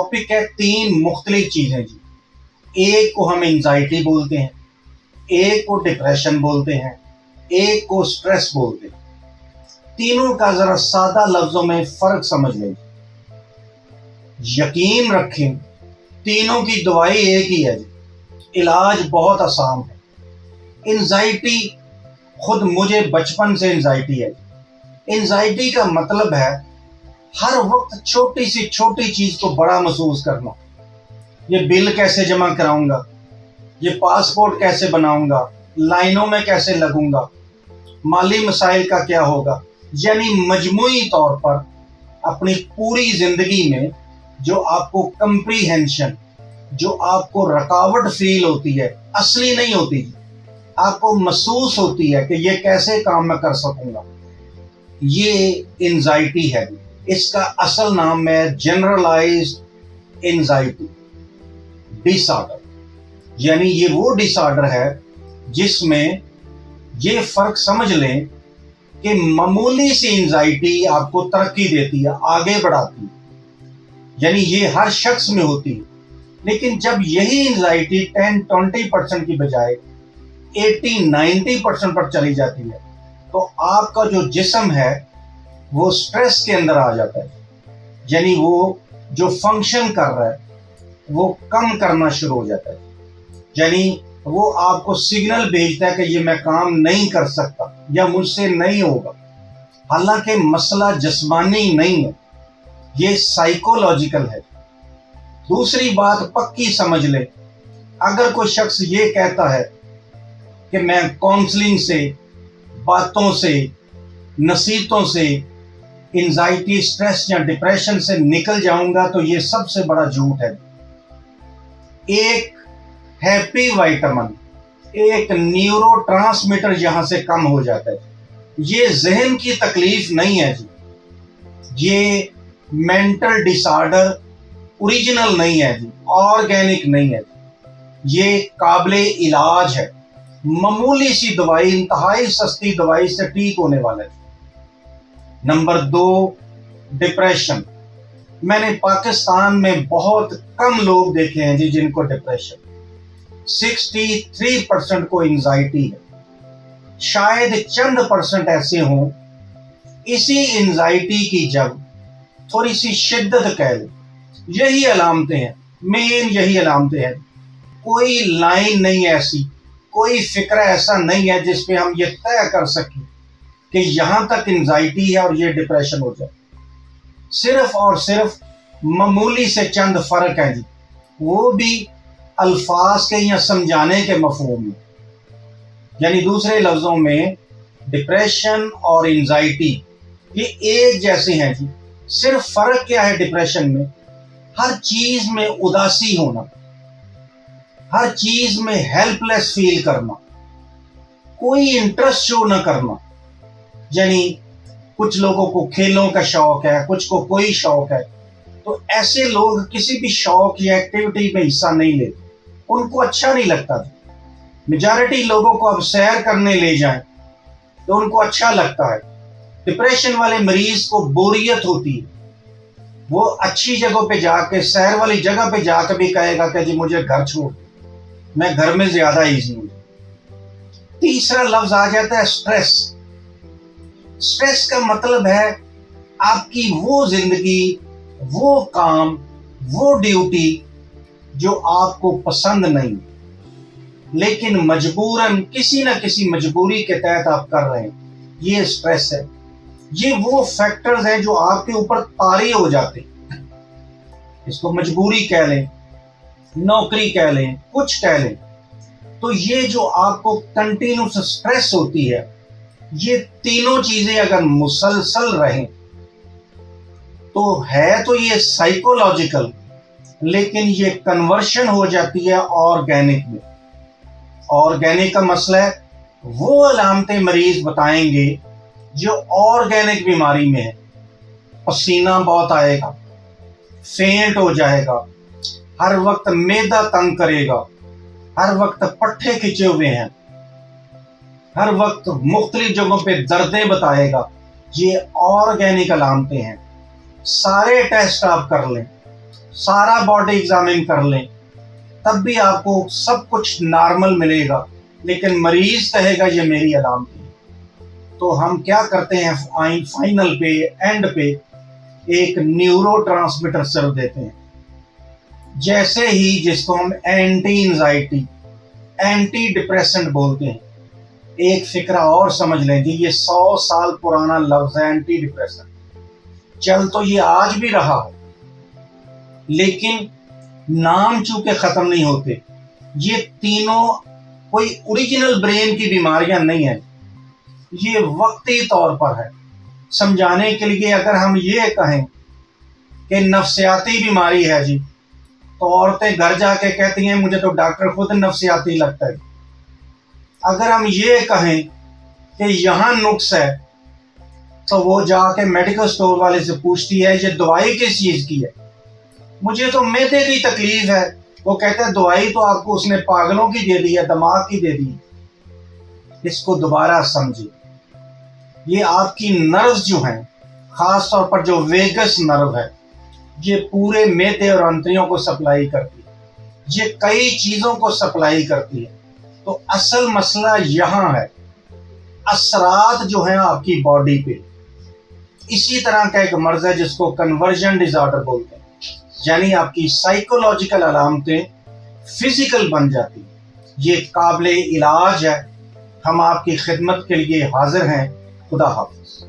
Topic ہے 3 مختلف چیزیں جی. ایک کو ہم انزائٹی بولتے ہیں، ایک کو ڈپریشن بولتے ہیں، ایک کو سٹریس بولتے ہیں. تینوں کا ذرا سادہ لفظوں میں فرق سمجھ لیں. یقین رکھیں تینوں کی دوائی ایک ہی ہے جی، علاج بہت آسان ہے. انزائٹی خود مجھے بچپن سے انزائٹی ہے. انزائٹی کا مطلب ہے ہر وقت چھوٹی سی چھوٹی چیز کو بڑا محسوس کرنا. یہ بل کیسے جمع کراؤں گا، یہ پاسپورٹ کیسے بناؤں گا، لائنوں میں کیسے لگوں گا، مالی مسائل کا کیا ہوگا. یعنی مجموعی طور پر اپنی پوری زندگی میں جو آپ کو کمپریہنشن، جو آپ کو رکاوٹ فیل ہوتی ہے، اصلی نہیں ہوتی، آپ کو محسوس ہوتی ہے کہ یہ کیسے کام میں کر سکوں گا، یہ انزائٹی ہے. اس کا اصل نام ہے جنرلائزڈ انزائٹی ڈس آرڈر. یعنی یہ وہ ڈس آرڈر ہے جس میں یہ فرق سمجھ لیں کہ معمولی سی انزائٹی آپ کو ترقی دیتی ہے، آگے بڑھاتی ہے. یعنی یہ ہر شخص میں ہوتی ہے. لیکن جب یہی انزائٹی 10-20% کی بجائے 80-90% پر چلی جاتی ہے تو آپ کا جو جسم ہے وہ سٹریس کے اندر آ جاتا ہے. یعنی وہ جو فنکشن کر رہا ہے وہ کم کرنا شروع ہو جاتا ہے. یعنی وہ آپ کو سگنل بھیجتا ہے کہ یہ میں کام نہیں کر سکتا یا مجھ سے نہیں ہوگا. حالانکہ مسئلہ جسمانی نہیں ہے، یہ سائیکولوجیکل ہے. دوسری بات پکی سمجھ لیں، اگر کوئی شخص یہ کہتا ہے کہ میں کاؤنسلنگ سے، باتوں سے، نصیحتوں سے انزائٹی، سٹریس یا ڈپریشن سے نکل جاؤں گا، تو یہ سب سے بڑا جھوٹ ہے. ایک ہیپی وائٹامن، ایک نیورو ٹرانسمیٹر یہاں سے کم ہو جاتا ہے. یہ ذہن کی تکلیف نہیں ہے جی، یہ مینٹل ڈس آرڈر اوریجنل نہیں ہے جی، آرگینک نہیں ہے جی، یہ قابل علاج ہے. معمولی سی دوائی، انتہائی سستی دوائی سے ٹھیک ہونے والا ہے. Number 2، depression. میں نے پاکستان میں بہت کم لوگ دیکھے ہیں جی جن کو ڈپریشن. 63% کو انزائٹی ہے. شاید چند % ایسے ہوں. اسی انزائٹی کی جب تھوڑی سی شدت کہہ لیں، یہی علامتیں ہیں، مین یہی علامتیں ہیں. کوئی لائن نہیں ایسی، کوئی فکر ایسا نہیں ہے جس پہ ہم یہ طے کر سکیں کہ یہاں تک انزائٹی ہے اور یہ ڈپریشن ہو جائے. صرف اور صرف معمولی سے چند فرق ہیں جی، وہ بھی الفاظ کے یا سمجھانے کے مفہوم میں. یعنی دوسرے لفظوں میں ڈپریشن اور انزائٹی یہ ایک جیسے ہیں جی. صرف فرق کیا ہے ڈپریشن میں؟ ہر چیز میں اداسی ہونا، ہر چیز میں ہیلپ لیس فیل کرنا، کوئی انٹرسٹ شو نہ کرنا. یعنی کچھ لوگوں کو کھیلوں کا شوق ہے، کچھ کو کوئی شوق ہے، تو ایسے لوگ کسی بھی شوق یا ایکٹیویٹی میں حصہ نہیں لیتے، ان کو اچھا نہیں لگتا. میجارٹی لوگوں کو اب سیر کرنے لے جائیں تو ان کو اچھا لگتا ہے. ڈپریشن والے مریض کو بوریت ہوتی ہے، وہ اچھی جگہ پہ جا کے، سیر والی جگہ پہ جا کے بھی کہے گا کہ جی مجھے گھر چھوڑ، میں گھر میں زیادہ ایزی ہوں. تیسرا لفظ آ جاتا ہے سٹریس. سٹریس کا مطلب ہے آپ کی وہ زندگی، وہ کام، وہ ڈیوٹی جو آپ کو پسند نہیں لیکن مجبوراً کسی نہ کسی مجبوری کے تحت آپ کر رہے ہیں، یہ سٹریس ہے. یہ وہ فیکٹرز ہیں جو آپ کے اوپر طاری ہو جاتے ہیں. اس کو مجبوری کہہ لیں، نوکری کہہ لیں، کچھ کہہ لیں. تو یہ جو آپ کو کنٹینیوس سٹریس ہوتی ہے، یہ تینوں چیزیں اگر مسلسل رہیں تو ہے تو یہ سائیکولوجیکل، لیکن یہ کنورشن ہو جاتی ہے آرگینک میں. آرگینک کا مسئلہ ہے وہ علامتیں مریض بتائیں گے جو آرگینک بیماری میں ہے. پسینہ بہت آئے گا، فینٹ ہو جائے گا، ہر وقت معدہ تنگ کرے گا، ہر وقت پٹھے کھچے ہوئے ہیں، ہر وقت مختلف جگہوں پہ دردیں بتائے گا. یہ آرگینک علامتیں ہیں. سارے ٹیسٹ آپ کر لیں سارا باڈی ایگزامن کر لیں تب بھی آپ کو سب کچھ نارمل ملے گا، لیکن مریض کہے گا یہ میری علامت ہے۔ تو ہم کیا کرتے ہیں، فائنل پہ اینڈ پہ ایک نیورو ٹرانسمیٹر سر دیتے ہیں، جیسے ہی جس کو ہم اینٹی انزائٹی اینٹی ڈپریسنٹ بولتے ہیں۔ ایک فکرہ اور سمجھ لیں جی، یہ 100 سال پرانا لفظ ہے اینٹی ڈپریسنٹ، چل تو یہ آج بھی رہا ہے، لیکن نام چونکہ ختم نہیں ہوتے۔ یہ تینوں کوئی اوریجنل برین کی بیماریاں نہیں ہیں، یہ وقتی طور پر ہے۔ سمجھانے کے لیے اگر ہم یہ کہیں کہ نفسیاتی بیماری ہے جی، تو عورتیں گھر جا کے کہتی ہیں مجھے تو ڈاکٹر خود نفسیاتی لگتا ہے۔ اگر ہم یہ کہیں کہ یہاں نقص ہے، تو وہ جا کے میڈیکل سٹور والے سے پوچھتی ہے یہ دوائی کس چیز کی ہے، مجھے تو معدے کی تکلیف ہے، وہ کہتا ہے دوائی تو آپ کو اس نے پاگلوں کی دے دی ہے، دماغ کی دے دی ہے۔ اس کو دوبارہ سمجھیں، یہ آپ کی نروز جو ہیں، خاص طور پر جو ویگس نرو ہے، یہ پورے معدے اور انتڑیوں کو سپلائی کرتی ہے، یہ کئی چیزوں کو سپلائی کرتی ہے۔ تو اصل مسئلہ یہاں ہے، اثرات جو ہیں آپ کی باڈی پہ۔ اسی طرح کا ایک مرض ہے جس کو کنورژن ڈیز آرڈر بولتے ہیں، یعنی آپ کی سائیکولوجیکل علامتیں فزیکل بن جاتی ہیں۔ یہ قابل علاج ہے، ہم آپ کی خدمت کے لیے حاضر ہیں۔ خدا حافظ۔